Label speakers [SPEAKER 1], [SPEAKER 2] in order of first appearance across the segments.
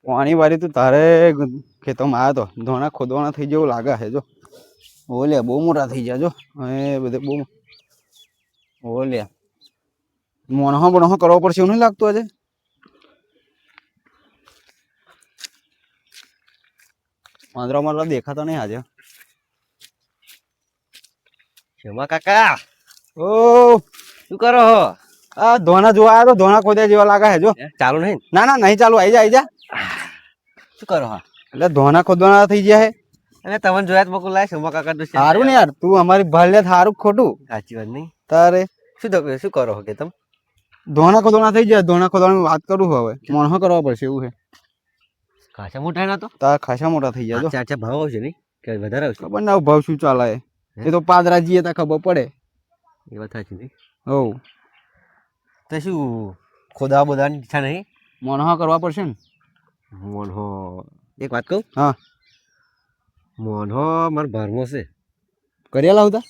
[SPEAKER 1] પાણી વાળી તું તારે ખેતરમાં આવ્યો તો ધોણા ખોદવાના થઈ જેવું લાગે છે જો ઓલે બહુ મોટા થઈ ગયા જો એ બધે બહુ ઓલે મોણહો બણહો કરવો પડશે એવું નહીં લાગતું આજે વાંદરા મારવા દેખાતા નહીં આજે
[SPEAKER 2] શેમાં કાકા
[SPEAKER 1] ઓ
[SPEAKER 2] શું કરો હો
[SPEAKER 1] આ ધોણા જોવા આવ્યો તો ધોણા ખોદ્યા જેવા લાગે છે જો
[SPEAKER 2] ચાલુ નહીં
[SPEAKER 1] ના ના નહીં ચાલુ આઈ જા
[SPEAKER 2] શું કરો હા
[SPEAKER 1] એટલે ધોણા ખોદવાના થઈ ગયા છે
[SPEAKER 2] અને તમને જોયા તો લાય શેમાં કાકા તો
[SPEAKER 1] સારું ને યાર તું અમારી ભાલ લે સારું ખોટું
[SPEAKER 2] સાચી વાત નહીં
[SPEAKER 1] તારે
[SPEAKER 2] શું કરો હો કે તમે
[SPEAKER 1] ધોણા ખોદવાના થઈ જાય ધોણા ખોદવાની વાત કરું છું હવે મોણહો કરવા પડશે એવું છે
[SPEAKER 2] ખાસા મોટા ના તો
[SPEAKER 1] તાર ખાસા મોટા થઈ ગયા જો
[SPEAKER 2] ચાચા ભાવ આવશે નહીં કે વધારે આવશે
[SPEAKER 1] ખબર ના ભાવ શું ચાલે એ તો પાદરા જઈએ તો ખબર પડે
[SPEAKER 2] એ વાત સાચી નહીં
[SPEAKER 1] હવ
[SPEAKER 2] તો શું ખોદા બોદાની ઈચ્છા નહીં
[SPEAKER 1] મોણહો કરવા પડશે ને
[SPEAKER 2] મોનહો એક વાત કહું
[SPEAKER 1] હા
[SPEAKER 2] મોનહો મારા ભારમાં છે
[SPEAKER 1] કર્યા લાવતા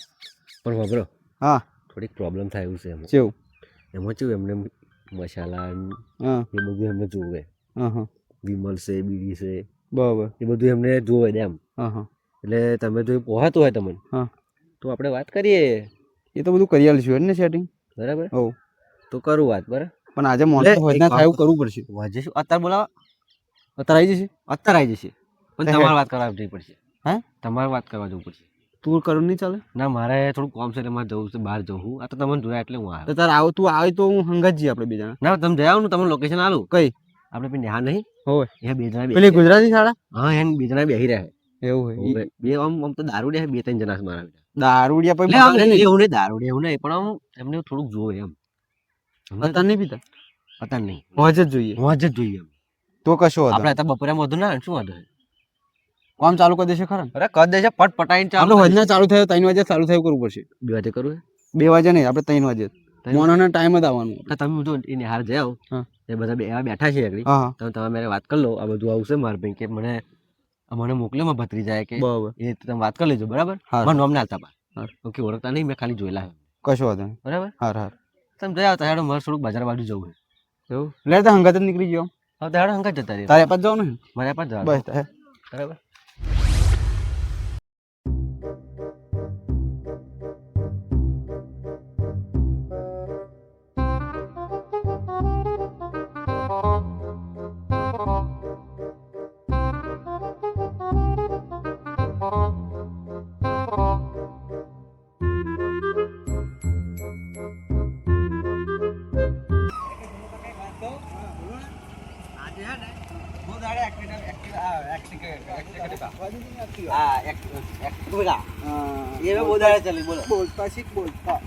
[SPEAKER 2] પણ વાપરો
[SPEAKER 1] હા
[SPEAKER 2] થોડીક પ્રોબ્લેમ થાય એવું છે એમાં
[SPEAKER 1] કેવું
[SPEAKER 2] એમાં કેવું એમને મસાલા
[SPEAKER 1] હા
[SPEAKER 2] એ બધું એમને જોવે
[SPEAKER 1] હા હા
[SPEAKER 2] વિમલ છે બીડી છે
[SPEAKER 1] બરાબર
[SPEAKER 2] એ બધું એમને જોવે એમ
[SPEAKER 1] હા હા
[SPEAKER 2] એટલે તમે જો પહોંચતું હોય તમને
[SPEAKER 1] હા
[SPEAKER 2] તો આપણે વાત કરીએ
[SPEAKER 1] એ તો બધું કરી આલીશું ને સેટિંગ
[SPEAKER 2] બરાબર
[SPEAKER 1] હવ
[SPEAKER 2] તો કરું વાત બરાબર
[SPEAKER 1] પણ આજે મોણસો હોજના થાય એવું કરવું પડશે
[SPEAKER 2] વાજે શું અત્યારે બોલાવા
[SPEAKER 1] અત્યારે આવી જશે
[SPEAKER 2] અત્યારે આવી જશે પણ તમારે વાત કરવા જવી પડશે
[SPEAKER 1] હે
[SPEAKER 2] તમારે વાત કરવા જવું પડશે
[SPEAKER 1] તું કરું નહીં ચાલે
[SPEAKER 2] ના મારે થોડું કોમ છે એટલે મારે જવું છે બહાર જવું હું આ તો તમને જોયા એટલે હું
[SPEAKER 1] તો
[SPEAKER 2] આવ્યો
[SPEAKER 1] તારે આવ તું આવે તો હું હંગાત જઈએ આપણે બે જણા
[SPEAKER 2] ના તમે જયા ને તમને લોકેશન આલું
[SPEAKER 1] કઈ
[SPEAKER 2] આપણે પેલી નેહા નહીં
[SPEAKER 1] હોય
[SPEAKER 2] એ બે જણા
[SPEAKER 1] પેલી ગુજરાતી શાળા
[SPEAKER 2] હા એને બે જણા બેસી રહ્યા
[SPEAKER 1] એવું હોય
[SPEAKER 2] બે આમ તો દારૂ દે બે ત્રણ જણા છે મારા
[SPEAKER 1] દારૂડિયા પછી
[SPEAKER 2] એટલે આમ
[SPEAKER 1] બગાડે નહીં.
[SPEAKER 2] એવું નહીં દારૂ દે એવું નહીં પણ આમ એમને થોડુંક જોવે એમ
[SPEAKER 1] અત્યારે નહીં પીતા
[SPEAKER 2] અત્યારે નહીં
[SPEAKER 1] હોજ જ જોઈએ
[SPEAKER 2] મોજ જ જોઈએ એમ
[SPEAKER 1] તો કશો હતો
[SPEAKER 2] આપણે અત્યારે બપોરે વધુ ના શું વાંધો છે
[SPEAKER 1] કામ ચાલુ કરી દેશે ખરા
[SPEAKER 2] અરે કર દેશે પટ પટાઈને ચાલુ
[SPEAKER 1] આપણે હોજના ચાલુ થયો 3 વાગે ચાલુ થયું કરવું પડશે
[SPEAKER 2] બે વાગે કરવું
[SPEAKER 1] 2 વાગે નહીં આપણે 3 વાગે મોણોના ટાઈમ જ આવવાનું
[SPEAKER 2] તો તમે જો એ નિહાર જાઓ
[SPEAKER 1] હા.
[SPEAKER 2] એ બધા એવા બેઠા છે આગળ
[SPEAKER 1] હા હા
[SPEAKER 2] તો તમે મારે વાત કરી લો આ બધું આવશે મારા ભાઈ કે મને મોકલ્યો માં ભત્રી જાય કે
[SPEAKER 1] બરાબર
[SPEAKER 2] એ તમે વાત કરી લેજો બરાબર
[SPEAKER 1] હા.
[SPEAKER 2] મારું નામ ના આવતા બા
[SPEAKER 1] હા.
[SPEAKER 2] ઓકે ઓળખતા નહીં મેં ખાલી જોયેલા છે
[SPEAKER 1] કશો હતો નહીં.
[SPEAKER 2] બરાબર
[SPEAKER 1] હાર હાર
[SPEAKER 2] તમે જઈ આવતા હેડો મારે થોડુંક બજાર બાજુ જવું છે
[SPEAKER 1] એવું લે તો હંગાત જ નીકળી ગયો
[SPEAKER 2] હવે તો હેડો હંકા જતા રહી
[SPEAKER 1] તારે પાસ જવાનું ને
[SPEAKER 2] મારે પાસ જવાનું
[SPEAKER 1] બસ તારે
[SPEAKER 2] બરાબર
[SPEAKER 1] બોલતા શીખ બોલતા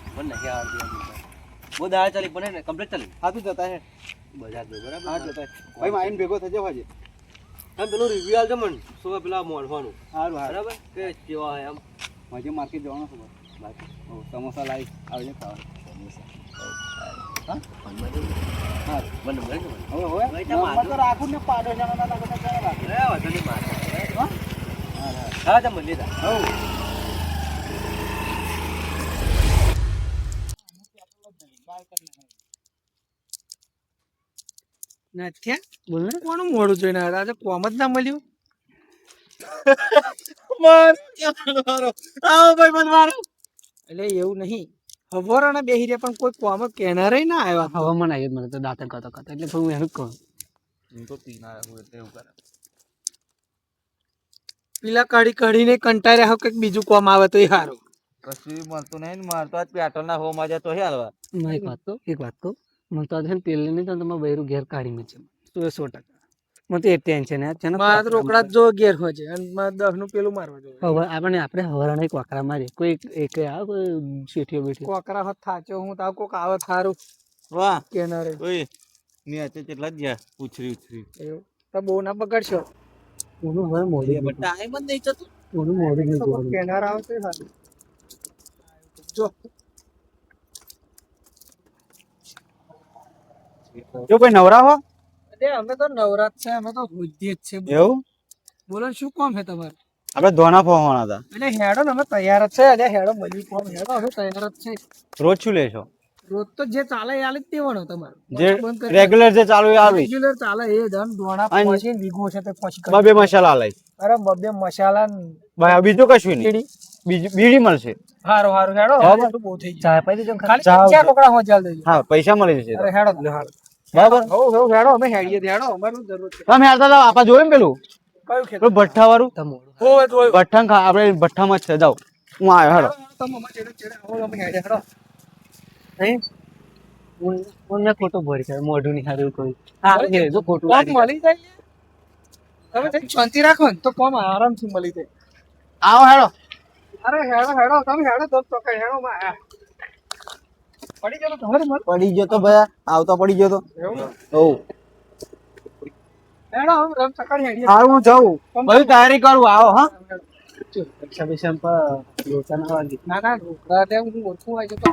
[SPEAKER 2] કમ્પ્લીટ ચાલી
[SPEAKER 1] હા તું જતા હે
[SPEAKER 2] બજાર જો બરાબર
[SPEAKER 1] હા જતા હે. ભાઈ માઈન ભેગો થજો હાજે
[SPEAKER 2] તમે પેલું રિવ્યુ આલજો મને શું પેલા મોણવાનું
[SPEAKER 1] સારું હારું
[SPEAKER 2] બરાબર કે કેવા હોય એમ
[SPEAKER 1] માજે માર્કેટ જવાનું છે
[SPEAKER 2] બાકી
[SPEAKER 1] સમોસા લાવી આવજે ખાવા
[SPEAKER 2] સમોસા
[SPEAKER 1] હા
[SPEAKER 2] હા મને મળે છે મને
[SPEAKER 1] હવે હવે
[SPEAKER 2] ભાઈ, તો
[SPEAKER 1] નંબર તો રાખું ને પાડો છે ના ના બધા ચાલે રાખે
[SPEAKER 2] વધુ નહીં મારે
[SPEAKER 1] હા
[SPEAKER 2] હા તમે મળીએ તા
[SPEAKER 1] હવ
[SPEAKER 3] નથી બોલ ને કોનું મોડું જોઈને આવ્યા આજે કોમ જ ના મળ્યું એટલે એવું નહીં હવારાના બેહી રહ્યા પણ કોઈ કોમ કેનારે ના આવ્યા
[SPEAKER 4] હવામાન આવ્યો મને તો દાંત કરતો કરતો એટલે થોડું એનું કહું
[SPEAKER 3] પેલા કઢીને કંટાળ્યા હો કંઈક બીજું કોમ આવે તો એ સારું
[SPEAKER 1] કશું મળતું નહીં ને મારતો આજ પેટ્રોલ ના હો માં જતો હે હાલવા
[SPEAKER 4] એક વાત કહું મને તો આજે તેલ નહીં તો તમારે બૈરું ઘેર કાઢી મેં છે 100% મને તો એ ટેન્શન છે ને
[SPEAKER 3] મારા તો રોકડા જ જો ઘેર હોય છે અને મારે 10 નું પેલું મારવા જોઈએ
[SPEAKER 4] હવે આપણે હવારાના એક વાકરા મારીએ કોઈ એક આવે કોઈ શેઠીઓ બેઠી
[SPEAKER 3] કોકરા હોત થાચો હું તાવ કોક આવે થારું
[SPEAKER 1] વાહ
[SPEAKER 3] કેનારે
[SPEAKER 1] ઓય નીચે કેટલા જ ગયા ઉછરી
[SPEAKER 3] એવું તો બહુ ના બગાડશો
[SPEAKER 4] ઓનું હવે મોડું
[SPEAKER 1] ટાઈમ જ નહીં જતો
[SPEAKER 4] ઓનું મોડું નહીં જોવાનું.
[SPEAKER 3] કેનાર આવે તો સારું જો
[SPEAKER 1] જો ભાઈ નવરા હો
[SPEAKER 3] અરે અમે તો નવરાત છે અમે તો હોઈએ જ છે
[SPEAKER 1] એવું
[SPEAKER 3] બોલો શું કામ છે તમારે
[SPEAKER 1] આપણે ધોના ફોવાના હતા
[SPEAKER 3] એટલે હેડો ને અમે તૈયાર જ છે અરે હેડો મળી કોમ હેડો અમે તૈયાર જ છે
[SPEAKER 1] રોજ શું લેશો
[SPEAKER 3] રોજ તો જે ચાલે એ આલે જ દેવાનો તમારે
[SPEAKER 1] જે
[SPEAKER 3] બંધ કરી
[SPEAKER 1] રેગ્યુલર જે ચાલુ એ આવી
[SPEAKER 3] રેગ્યુલર ચાલે એ ધન ધોણા
[SPEAKER 1] અને
[SPEAKER 3] પછી વીઘો છે તે પછી કરી
[SPEAKER 1] બબે મસાલા લઈ
[SPEAKER 3] અરે બબે મસાલા ને
[SPEAKER 1] ભાઈ બીજું કશું નહીં
[SPEAKER 3] ચીડી
[SPEAKER 1] બીજું બીડી મળશે
[SPEAKER 3] હારો હારો હેડો
[SPEAKER 1] બરાબર.
[SPEAKER 3] એટલું બહુ થઈ ગયું
[SPEAKER 4] ચા પાઈ દેજો ને ખાલી.
[SPEAKER 3] ખાલી ચાર ટોકરા હો ચાલ દેજો
[SPEAKER 1] હા પૈસા મળી જશે
[SPEAKER 3] અરે હેડો લે હાલો
[SPEAKER 1] બરાબર
[SPEAKER 3] હો હેડો અમે હેડીએ હેડો અમારું જરૂર છે
[SPEAKER 1] તમે હેરતા જાઓ આપા જોયું ને પેલું
[SPEAKER 3] કયું ખેતર
[SPEAKER 1] પેલું ભઠ્ઠા વાળું
[SPEAKER 4] તમોડું.
[SPEAKER 3] હોવે તો
[SPEAKER 1] ભઠ્ઠા આપણે ભઠ્ઠામાં જ છે જાઓ હું આવ્યો હેડો
[SPEAKER 3] તમે અમાર ચેડે ચેડે આવો અમે હેડે હેડો
[SPEAKER 4] નહીં? મને ખોટો ભરી છે મોઢું નહીં હારું કોઈ હા એ જો ખોટું
[SPEAKER 3] કોમ
[SPEAKER 4] લાગે.
[SPEAKER 3] મળી જાય તમે કંઈક શાંતિ રાખો ને તો કોમ આરામથી મળી જાય
[SPEAKER 1] આવો હેડો
[SPEAKER 3] અરે હેડો હેડો તમે હેડો તો ચોકડ હેડો માં પડી ગયો તો તમારે મત
[SPEAKER 1] પડી ગયો તો ભાઈ આવતો પડી ગયો તો
[SPEAKER 3] એવું
[SPEAKER 1] ઓવ
[SPEAKER 3] હેડો આમ રમ ચકડ હેડીએ
[SPEAKER 1] હારું હું જાઉં બધી તૈયારી કરું આવો હા
[SPEAKER 4] પૈસા પૈસા પર લોચા ના વાગી.
[SPEAKER 3] ના ના ઢોકળા તે હું ઓછું આવી જતો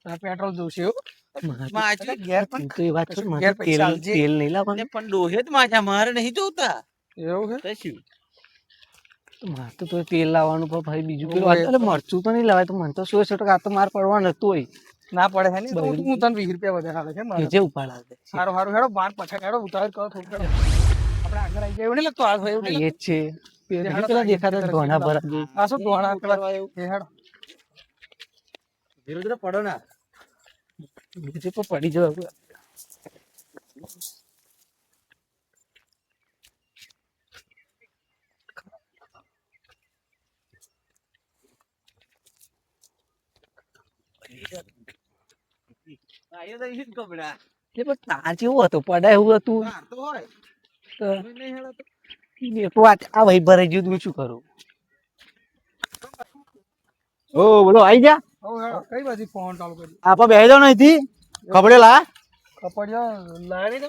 [SPEAKER 3] આ પેટ્રોલ જોશે એવું ઘેર
[SPEAKER 4] તું તો એ વાત છોડ, મારે
[SPEAKER 3] ઘેર પૈસા
[SPEAKER 4] તેલ
[SPEAKER 3] આલજે.
[SPEAKER 4] તેલ નહીં લાવવાનું.
[SPEAKER 5] પણ ડોહે જ માજા મારે નહીં જોતા
[SPEAKER 3] એવું છે
[SPEAKER 5] કશું
[SPEAKER 4] મારે તો તોય તેલ લાવવાનું પણ ભાઈ બીજું પેલું
[SPEAKER 3] ઓય.
[SPEAKER 4] અરે મરચું તો નહીં લાવાય તો મને તો 100% આ તો માર પડવા નતું હોય
[SPEAKER 3] ના પડે છે ને તો
[SPEAKER 4] બરાબર.
[SPEAKER 3] હું તને 20 રૂપિયા વધારે હાલે છે મારે
[SPEAKER 4] કે જે ઉપાડ આવે
[SPEAKER 3] સારું સારું હેડો બાર પાછા હેડો ઉતાવળ કરો થોડું હેડો. આપણે આગળ આવી જાય એવું નહીં લાગતું આ થયું એવું નહીં
[SPEAKER 4] એ જ છે પેલા દેખાતા ઘોણા ભરા જેવું.
[SPEAKER 3] લાગતું. આ શું ધોણા પેલા એ હેડો
[SPEAKER 5] ધીરે ધીરે પડો ના
[SPEAKER 4] બીજે તો પડી જવા
[SPEAKER 5] આયો તો ઈ જ કપડા
[SPEAKER 4] એ પણ તાર જેવું હતું પડાય એવું હતું
[SPEAKER 5] તાર તો હોય
[SPEAKER 4] તો
[SPEAKER 5] નહીં હેડો તો
[SPEAKER 4] એ તો આ વહી ભરાઈ ગયું તો હું શું કરું
[SPEAKER 1] ઓ બોલો આઈ જા
[SPEAKER 3] હો હેડો કઈ બાજુ ફોન ચાલુ કરી
[SPEAKER 1] આપા બેહી જાવ નથી ખબડે લા
[SPEAKER 3] કપડિયા લાવે ને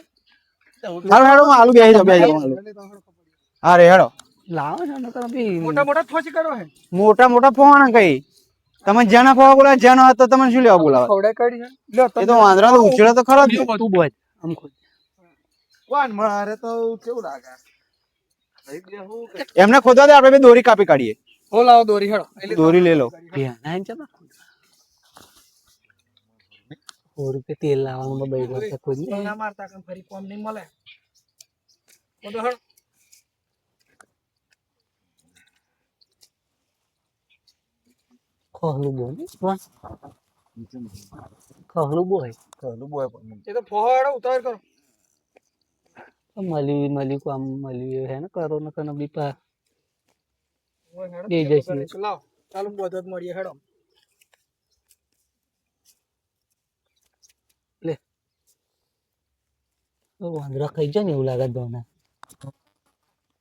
[SPEAKER 1] હારું હેડો હું આલુ બેહી જાવ આલુ હા રે હેડો
[SPEAKER 4] લાવો છો ને તમે બી
[SPEAKER 3] મોટા મોટા ફોસી કરો હે
[SPEAKER 1] મોટા મોટા ફોન કઈ તમે જેના ફોવા બોલાવે જેનો હતો તમને શું લેવા બોલાવે
[SPEAKER 3] ખવડાય કાઢી છે લ્યો
[SPEAKER 1] એ તો વાંદરા તો ઉછળે તો ખરો જ ને.
[SPEAKER 4] તું બોલ આમ ખોલ
[SPEAKER 3] વાન મારે તો કેવું લાગે
[SPEAKER 1] એમને ખોદવા દે આપણે બે દોરી કાપી કાઢીએ
[SPEAKER 3] હો લાવો દોરી હેડો એટલે
[SPEAKER 1] દોરી લઈ લો
[SPEAKER 4] ભેના એમ ચલા 100 રૂપિયા તેલ લાવવાનું બઈ વર્ષ ખોદ
[SPEAKER 3] ના મારતા કે ફરી કોમ નહીં મળે બધો હેડો
[SPEAKER 4] ખહલું બોલ ખહલું બોલ
[SPEAKER 3] એ તો ફોહો હેડો ઉતાવળ કરો
[SPEAKER 4] મળી કો આમ મળી હે ને કરો ને કને બી પા
[SPEAKER 3] ઓય હેડો
[SPEAKER 4] દે જઈશું.
[SPEAKER 3] લાવ ચાલો બધો જ મળીએ હેડો
[SPEAKER 4] વાંદરા ખાઈ જાય ને એવું લાગે દોના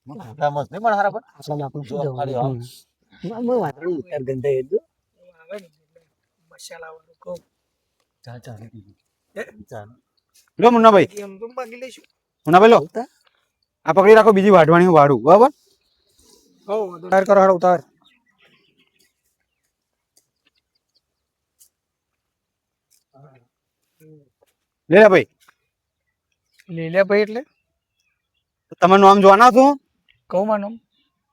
[SPEAKER 5] મસ્ત નહીં પણ હારા
[SPEAKER 4] આપણા બાપનું શું
[SPEAKER 5] ખાલી
[SPEAKER 4] જવાનું વાંદરું ઉતાર ગંધા એ જો
[SPEAKER 3] આવે ને મસાલા વાળું કહું
[SPEAKER 1] લો મુન્નાભાઈ
[SPEAKER 3] એમ તો બાકી લઈશું
[SPEAKER 1] મુન્નાભાઈ લો આ પકડી રાખો બીજી વાઢવાની હું વાઢું બરાબર
[SPEAKER 3] હો ઉતાર કરો હેડો ઉતાર
[SPEAKER 1] લે લે ભાઈ
[SPEAKER 3] લે લે ભાઈ એટલે
[SPEAKER 1] તમારું નામ જોવાના છું
[SPEAKER 3] કહું માનો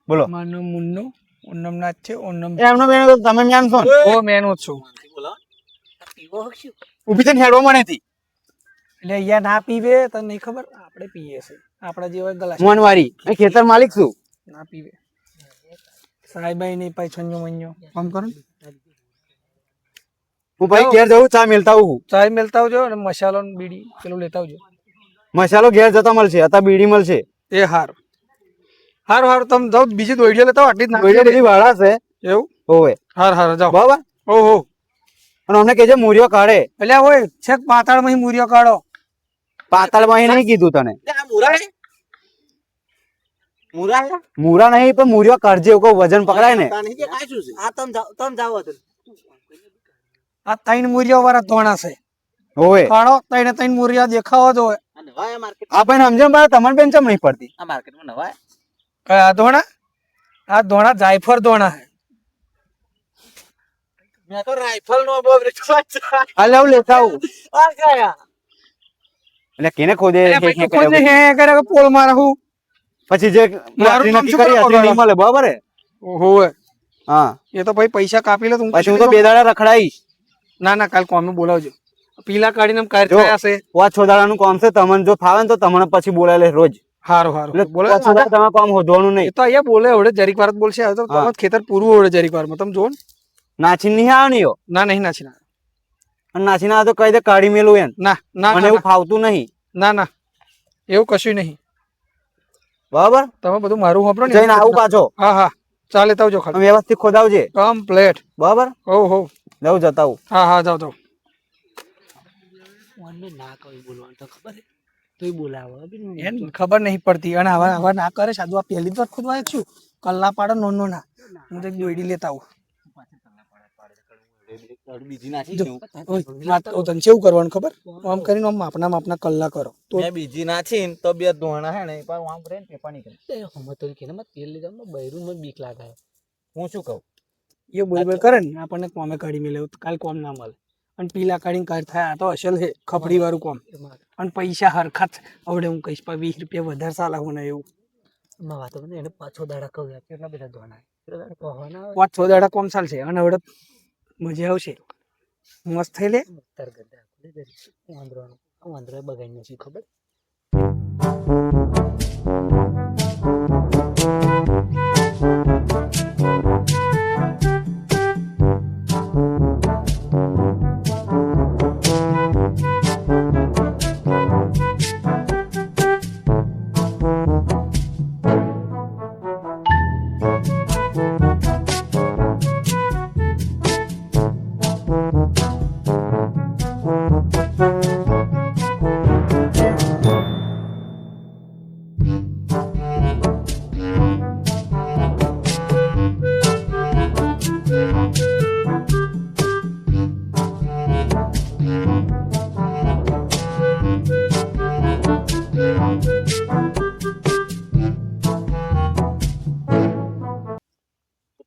[SPEAKER 1] બોલો
[SPEAKER 3] માનો મુન્નો ઓનમ નાથ છે ઓનમ
[SPEAKER 1] એમનો બેન તમે જ્ઞાન છો ને
[SPEAKER 3] ઓ મેનો છું
[SPEAKER 1] ઊભી થઈને હેડવા મને હતી
[SPEAKER 3] એટલે અહીંયા ના પીવે તને નહીં ખબર આપણે પીએ છે આપણા જેવા ગ્લાસ
[SPEAKER 1] મોનવારી એ ખેતર માલિક છું
[SPEAKER 3] ના પીવે સાહેબાઈ નહીં પાઈ છન્યો મન્યો કામ કરો ને.
[SPEAKER 1] હું ભાઈ ઘેર જવું ચા મેલતા આવું
[SPEAKER 3] ચાય મેલતા આવજો અને મસાલો ને બીડી પેલું લેતા આવજો
[SPEAKER 1] મસાલો ઘેર જતા મળશે અત્યારે બીડી મળશે
[SPEAKER 3] એ હારું હારું હારું તમે જાઓ બીજી દોડીઓ લેતા આવો, આટલી જ
[SPEAKER 1] બીડી
[SPEAKER 3] નાખી
[SPEAKER 1] બધી ભાડા છે
[SPEAKER 3] એવું
[SPEAKER 1] હોવે
[SPEAKER 3] હાર હાર જાઓ
[SPEAKER 1] બરાબર
[SPEAKER 3] ઓહો
[SPEAKER 1] અને અમને કેજે મૂર્યો કાઢે
[SPEAKER 3] એટલે હોય છેક પાતાળમાં મૂર્યો કાઢો
[SPEAKER 1] પાતાળમાં અહીં નહીં કીધું તને
[SPEAKER 5] મુરા
[SPEAKER 1] મૂરા નહીં પણ મૂર્યો કાઢજે એવું કહું વજન પકડાય ને
[SPEAKER 5] નહીં કે આ શું છે આ તમે જાવ હતો
[SPEAKER 3] આ ત્રણ મૂર્યો વાળા ધોણા છે
[SPEAKER 1] હોવે
[SPEAKER 3] કાઢો ત્રણે ત્રણ મૂર્યા દેખાવા જો
[SPEAKER 5] આ નવા માર્કેટ
[SPEAKER 1] આ પણ સમજે મારે તમારે બેન ચમ નહીં પડતી
[SPEAKER 5] આ માર્કેટમાં નવા
[SPEAKER 3] કયા ધોણા આ ધોણા જાયફર ધોણા છે
[SPEAKER 5] મેં તો રાઇફલ નો બહુ
[SPEAKER 1] હાલ આવું લેતા આવું
[SPEAKER 5] આ કયા
[SPEAKER 1] એટલે કેને ખોદે
[SPEAKER 3] એટલે
[SPEAKER 1] કે
[SPEAKER 3] પછી
[SPEAKER 1] કે
[SPEAKER 3] ખુદ
[SPEAKER 1] કરે?
[SPEAKER 3] હે કરે કે પોલ મારે હું
[SPEAKER 1] પછી જે
[SPEAKER 3] મારું
[SPEAKER 1] રાત્રિ
[SPEAKER 3] નામ
[SPEAKER 1] નક્કી
[SPEAKER 3] શું
[SPEAKER 1] કરી
[SPEAKER 3] કરવા
[SPEAKER 1] હતી નહીં
[SPEAKER 3] બગાડો?
[SPEAKER 1] મળે બરાબર હે
[SPEAKER 3] ઓહો
[SPEAKER 1] હા
[SPEAKER 3] એ તો ભાઈ પૈસા કાપી લે તો હું
[SPEAKER 1] પછી હું તો બે દાડા રખડાઈશ.
[SPEAKER 3] ના ના કાલ કોમે બોલાવજો પીલા કાઢીને કાર
[SPEAKER 1] જો.
[SPEAKER 3] થયા હશે.
[SPEAKER 1] 5-6 દાડાનું કામ છે, તમને જો ફાવે ને તો તમને પછી બોલાય લે રોજ.
[SPEAKER 3] હારું હારું
[SPEAKER 1] એટલે
[SPEAKER 3] બોલો
[SPEAKER 1] 5-6 દાડા તમારે કામ હોધવાનું
[SPEAKER 3] એ
[SPEAKER 1] નહીં.
[SPEAKER 3] તો અહીંયા બોલે હવે જરીક વાર જ બોલશે હવે તો
[SPEAKER 1] હા.
[SPEAKER 3] તમારું ખેતર પૂરું હવે જરીક વારમાં તમે જો ને.
[SPEAKER 1] નાચીને નહીં આવે ને યો.
[SPEAKER 3] ના નહીં નાચી ના
[SPEAKER 1] અને નાચીને આવે તો કહી દે કાઢી મેલું એમ.
[SPEAKER 3] ના ના
[SPEAKER 1] મને
[SPEAKER 3] ના,
[SPEAKER 1] એવું ફાવતું નહીં.
[SPEAKER 3] ના ના એવું કશું નહીં.
[SPEAKER 1] બરાબર?
[SPEAKER 3] તમે બધું મારું વાપરો ને
[SPEAKER 1] જઈને આવું પાછો.
[SPEAKER 3] હા હા ચાલે તાવ જો ખાલી
[SPEAKER 1] વ્યવસ્થિત ખોદાવજે.
[SPEAKER 3] કમ્પ્લેટ.
[SPEAKER 1] બરાબર?
[SPEAKER 3] હો હો
[SPEAKER 1] જવું જતા આવું.
[SPEAKER 3] હા હા જાઓ જાઓ.
[SPEAKER 4] મને ના કહ્યું બોલવાનું તો ખબર હે તોય બોલાવો બી
[SPEAKER 3] એને ખબર નહીં પડતી અને હવે હવે ના કરે સાધુ આ પહેલી જ વાર ખોદવા છું કલ્લા પાડો નો ના હું તો એક દોયડી લેતા આવું.
[SPEAKER 5] બીજી નાખી
[SPEAKER 3] જો,
[SPEAKER 5] દઉં.
[SPEAKER 3] ઓય, વાત કહું તને કેવું કરવાનું ખબર આમ કરીને આમ માપના કલ્લા કરો તો
[SPEAKER 5] મેં બીજી નાખી ને તો બે ધોણા હે ને એ પાછું આમ રહે ને પેપા નીકળે.
[SPEAKER 4] હમ તો કે ને તેલ લીધા બૈરું મને બીક લાગે
[SPEAKER 5] હું શું કહું
[SPEAKER 3] એ બોલ બોલ કરે ને આપણને કોમે કાઢી મેલે કાલ કોમ ના મળે અને પીલા કાઢીને કાઢ થાય આ તો અસલ છે ખપડી વાળું કોમ અને પૈસા હરખા જ આવડે હું કહીશ પણ 20 રૂપિયા વધારે સાલા હું ને એવું
[SPEAKER 4] એમાં વાતો ને એને 5-6 દાડા કહું કેટલા બધા ધોના કહવાના
[SPEAKER 3] 5-6 દાડા કોમ ચાલશે અને હવે મજા આવશે મસ્ત થઈ લે.
[SPEAKER 4] વાંદરો બગાડી નથી ખબર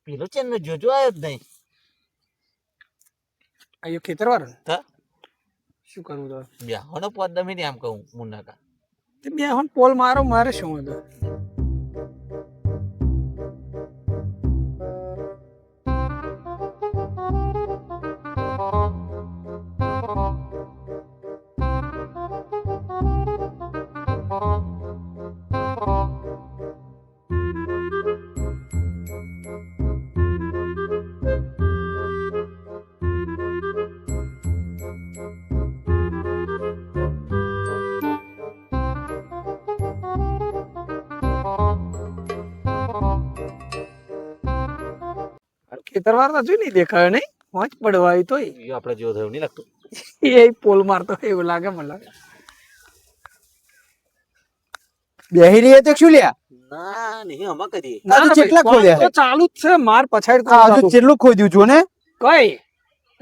[SPEAKER 5] પેલો છે ને જોજો આવ્યો જ નહીં.
[SPEAKER 3] આ ખેતર વાળો
[SPEAKER 5] હા.
[SPEAKER 3] શું કરવું તો
[SPEAKER 5] બ્યાહોનો 5 મિનિટ આમ કહું મુન્નાકા.
[SPEAKER 3] તે બે હન પોલ મારો મારે શું હતો ખેતર વાળો તો નહીં દેખાયો નહીં વાંચ પડવા આવ્યું તોય
[SPEAKER 5] એ આપણે જેવો થયો નહીં લાગતું.
[SPEAKER 3] એ પોલ મારતો હોય એવું લાગે મને
[SPEAKER 1] બેહી રહી તો શું લ્યા?
[SPEAKER 5] ના નહીં આમાં કરીએ.
[SPEAKER 1] આ તો કેટલા ખોદ્યા
[SPEAKER 3] તો ચાલુ જ છે માર પછાડ
[SPEAKER 1] આ હજુ કેટલું ખોદ્યું છો ને?
[SPEAKER 3] કઈ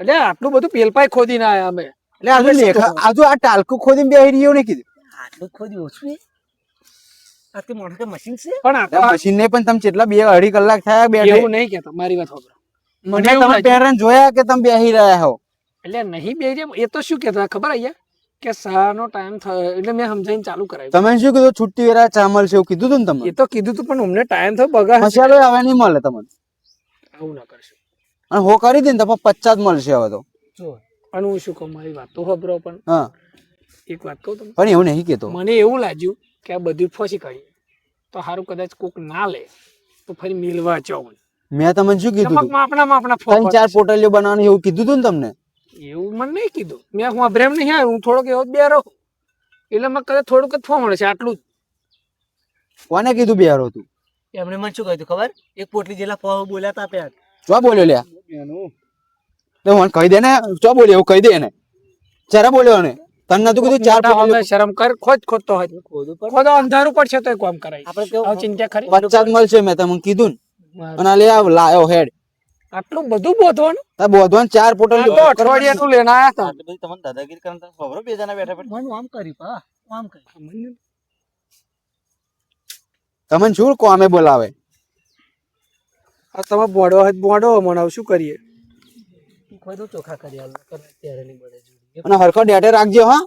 [SPEAKER 3] એટલે આટલું બધું પેલપાઈ ખોદીને આયા અમે
[SPEAKER 1] એટલે આજુ લેખા આજુ આ ટાલકું ખોદીને બેહી રહ્યો ને કીધું.
[SPEAKER 4] આટલું ખોદી ઓછું આ તે મોટું મશીન છે
[SPEAKER 3] પણ આ તો
[SPEAKER 1] મશીન ને પણ તમે કેટલા 2-2.5 કલાક થયા બેઠે.
[SPEAKER 3] એવું નહીં કેતો મારી વાત સાંભળો મને
[SPEAKER 1] મને
[SPEAKER 3] એવું
[SPEAKER 1] તમે
[SPEAKER 3] લાગ્યું.
[SPEAKER 1] પેરેન્ટ જોયા કે તમે બેહી રહ્યા હો?
[SPEAKER 3] એટલે નહીં બે એ તો શું કેતા ખબર અહીંયા કે શાનો ટાઈમ થયો એટલે મેં સમજાઈને ચાલુ કરાવ્યું
[SPEAKER 1] તમે શું કીધું છુટ્ટી વેરા ચા મળશે એવું કીધું તું ને તમે?
[SPEAKER 3] એ તો કીધું તું પણ અમને ટાઈમ થયો બગા
[SPEAKER 1] મસાલો હવે નહીં મળે તમને.
[SPEAKER 3] આવું ના કરશું
[SPEAKER 1] અને હો કરી દે ને તો 50 જ મળશે હવે તો.
[SPEAKER 3] જો અને હું શું કહું મારી વાત તો ખબરો પણ
[SPEAKER 1] હા
[SPEAKER 3] એક વાત કહું તમને
[SPEAKER 1] પણ એવું નહીં કેતો.
[SPEAKER 3] મને એવું લાગ્યું કે આ બધું ફસી કાઢીએ તો સારું કદાચ કોક ના લે તો ફરી મિલવા ચાવું
[SPEAKER 1] મેં તમને શું કીધું તું?
[SPEAKER 3] માપના
[SPEAKER 1] 3-4 પોટલીઓ બનાવવાની એવું કીધું તું ને તમને?
[SPEAKER 3] એવું મને નહીં કીધું મેં હું અભ્રેમ નહીં આવ્યો હું થોડોક એવો જ બે રહું એટલે મેં કદાચ થોડુંક જ ફોન મળે છે આટલું
[SPEAKER 1] કોને કીધું બેહારો તું?
[SPEAKER 4] એમણે મને શું કહ્યું ખબર એક પોટલી જેટલા ફોન બોલ્યા તા પેલા
[SPEAKER 1] ચો બોલ્યો લ્યા? તો મને કહી દે ને ચો બોલ્યો એવું કહી દે ને. ચારે બોલ્યો ને તને નતું કીધું 4
[SPEAKER 3] મોટા
[SPEAKER 1] પોટલીઓ
[SPEAKER 3] અમે શરમ કર ખોદતો હોય ખોદો અંધારું પડશે તો કામ કરાય
[SPEAKER 4] આપણે કેવું
[SPEAKER 3] આવ ચિંતા ખરી
[SPEAKER 1] 50 મળશે મેં તમને કીધું ને. અને આ લે આ લાયો હેડ
[SPEAKER 3] આટલું બધું બોધવાનું
[SPEAKER 1] આ બોધવાન 4 પોટલીઓ
[SPEAKER 3] તો અઠવાડિયાનું લઈને આયા હતા
[SPEAKER 5] આટલી બધી તમને દાદાગીરી કરતા ખબર બે જણા બેઠા બેઠા.
[SPEAKER 4] મને આમ કરી પા આમ કરી
[SPEAKER 1] તમને શું કોમે બોલાવે?
[SPEAKER 3] આ તમે બોડો મને શું કરીએ
[SPEAKER 4] ખોદું ચોખા કરી આલો ત્યારે નહીં મળે જોડી
[SPEAKER 1] અને હરખો ડેટે રાખજો. હા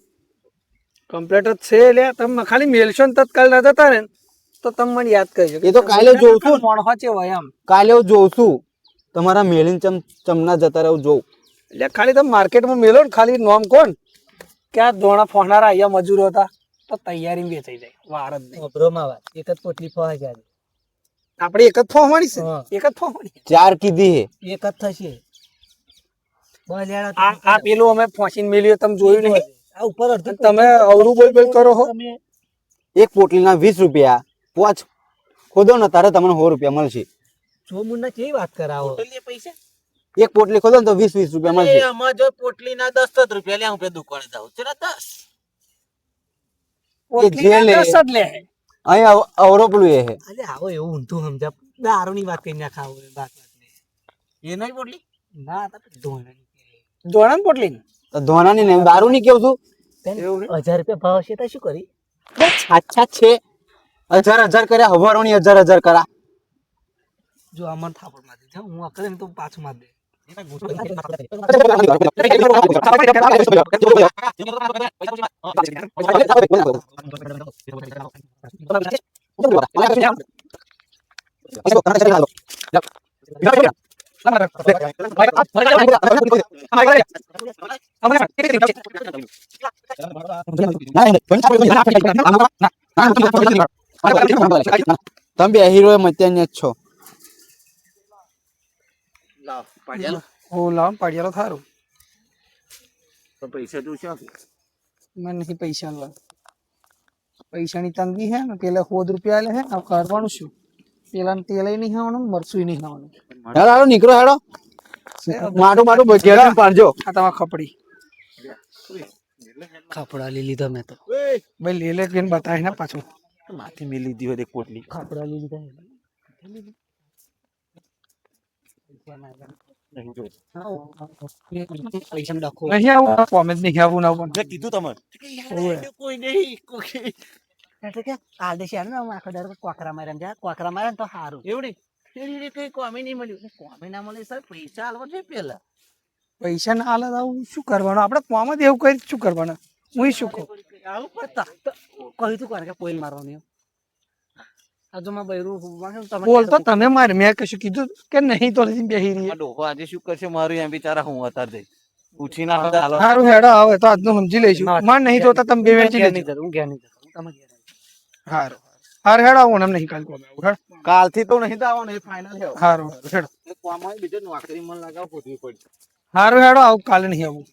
[SPEAKER 3] કમ્પ્લેટ જ છે એટલે તમે ખાલી મેલશો ને તત્કાલ ના જતા ને તો તમે મને યાદ કરજો
[SPEAKER 1] એ તો કાલે જોઉં છું.
[SPEAKER 3] મોણહો છે હોય આમ
[SPEAKER 1] કાલે હું જોઉં છું તમારા મેલીન ચમના જતા રહું જોઉં.
[SPEAKER 3] એટલે ખાલી તમે માર્કેટમાં મેલો ને ખાલી નોમ કોણ કે આ ધોણા ફોનારા અહીંયા મજૂરો હતા તો તૈયારી વેચાઈ જાય વાર જ નહીં
[SPEAKER 4] અભરોમાં વાત એક જ પોટલી ફોવા જાય
[SPEAKER 3] આપણે એક જ ફોવાની છે
[SPEAKER 4] હા.
[SPEAKER 3] એક જ ફોવાની
[SPEAKER 1] 4 કીધી હે.
[SPEAKER 4] એક જ થશે બસ યાર
[SPEAKER 3] આ પેલું અમે ફોસીને મેલ્યું તમે જોયું નહીં
[SPEAKER 4] આ ઉપર અડધું
[SPEAKER 3] તમે અવરું બોલ કરો હો
[SPEAKER 4] તમે
[SPEAKER 1] એક પોટલીના 20 રૂપિયા પોચ ખોદો ને તારે તમને 100 રૂપિયા મળશે.
[SPEAKER 4] જો મુન્ના કેવી વાત કરાવો
[SPEAKER 5] પૈસા
[SPEAKER 1] એક પોટલી ખોદો ને તો 20 રૂપિયા મળશે.
[SPEAKER 5] આમાં જો પોટલી ના 10 રૂપિયા લે હું પે દુકાને જાઉં છે 10
[SPEAKER 3] પોટલીના
[SPEAKER 1] જે લે.
[SPEAKER 3] 10 જ લે
[SPEAKER 1] અહીંયા અવરો પેલું એ હે.
[SPEAKER 4] અરે આવો એવું ઊંધું સમજા દારૂની વાત કરી નાખાવો વાત
[SPEAKER 5] એ નહીં પોટલી
[SPEAKER 4] ના તમે ધોણાની
[SPEAKER 3] જોણા પોટલી
[SPEAKER 1] તો ધોનાની ને દારૂની કેવું છું
[SPEAKER 4] 1000 રૂપિયા ભાવ છે તો શું કરી
[SPEAKER 1] છાછા છે 1000 કર્યા હવારોની 1000 કરા.
[SPEAKER 4] જો અમર થાપડ મારી દે હું અકરે ને તો પાછું માર દે
[SPEAKER 1] તમે બે હીરો મત્યાન્ય જ છો.
[SPEAKER 5] લાવ પાડ્યા
[SPEAKER 3] ઓ લાવ પાડિયાલો થારું
[SPEAKER 5] તો પૈસા તું શું
[SPEAKER 3] મને નહીં પૈસા લો પૈસાની તંગી હે ને પેલા 100 રૂપિયા લે હે આ કરવાનું શું પેલા તેલ નહીં ખાવાનું મરચું નહીં ખાવાનું
[SPEAKER 1] હેડો હેડો નીકળો હેડો માટું ઘેરા પાડજો.
[SPEAKER 3] આ તમારે ખપડી
[SPEAKER 4] ખાપડા લઈ લીધા મેં તો
[SPEAKER 3] ભાઈ લે લે કેને બતાવી ને પાછું
[SPEAKER 5] માથે મેં લીધી હોય એક પોટલી
[SPEAKER 4] ખાપડા લઈ લીધા પૈસા ડખો
[SPEAKER 3] નહીં આવું કોમેજ નહીં આવું ના પણ
[SPEAKER 5] મેં કીધું તમને કોઈ નહીં કોઈ
[SPEAKER 4] એટલે કે આદેશ યાર ને આખો ડાયરેક્ટ કોકરા માર્યા જા કોકરા માર્યા ને તો સારું
[SPEAKER 5] એવું નહીં તેરી કઈ કોમી નહીં મળ્યું કોમી ના મળે સર પૈસા આલવા જોઈએ પેલા
[SPEAKER 3] પૈસા ના આલે તો આવું શું કરવાનું આપણે કોમ જ એવું કરી શું કરવાનું હું શું કહું
[SPEAKER 5] આવું કરતા
[SPEAKER 4] કહ્યું તું કોને કે પોઈલ મારવાનું આ જો માં બૈરું તમે
[SPEAKER 3] બોલતો તમે મારે મેં કશું કીધું કે નહીં તો બેહી રહી
[SPEAKER 5] આ ડોહો આજે શું કરશે મારું એમ બિચારા હું અત્યારે જઈ પૂછી ના હતા હાલો
[SPEAKER 3] સારું હેડો આવે તો આજનું સમજી લઈશું માર નહીં તો તમે બે વેચી
[SPEAKER 4] ઘેર
[SPEAKER 3] લેજો
[SPEAKER 4] નહીં જતો હું ઘેર નહીં જતો હું તમે ઘેર આવીશ.
[SPEAKER 3] સારું સારું હેડો આવું એમ નહીં કાલ કોમ આવું હેડ
[SPEAKER 5] કાલથી તો નહીં દાવાનું એ ફાઇનલ છે
[SPEAKER 3] સારું હેડો
[SPEAKER 5] કોમ હોય બીજો નોકરી મન લગાવ પૂછવી પડશે
[SPEAKER 3] સારું હેડો આવું કાલે નહીં આવું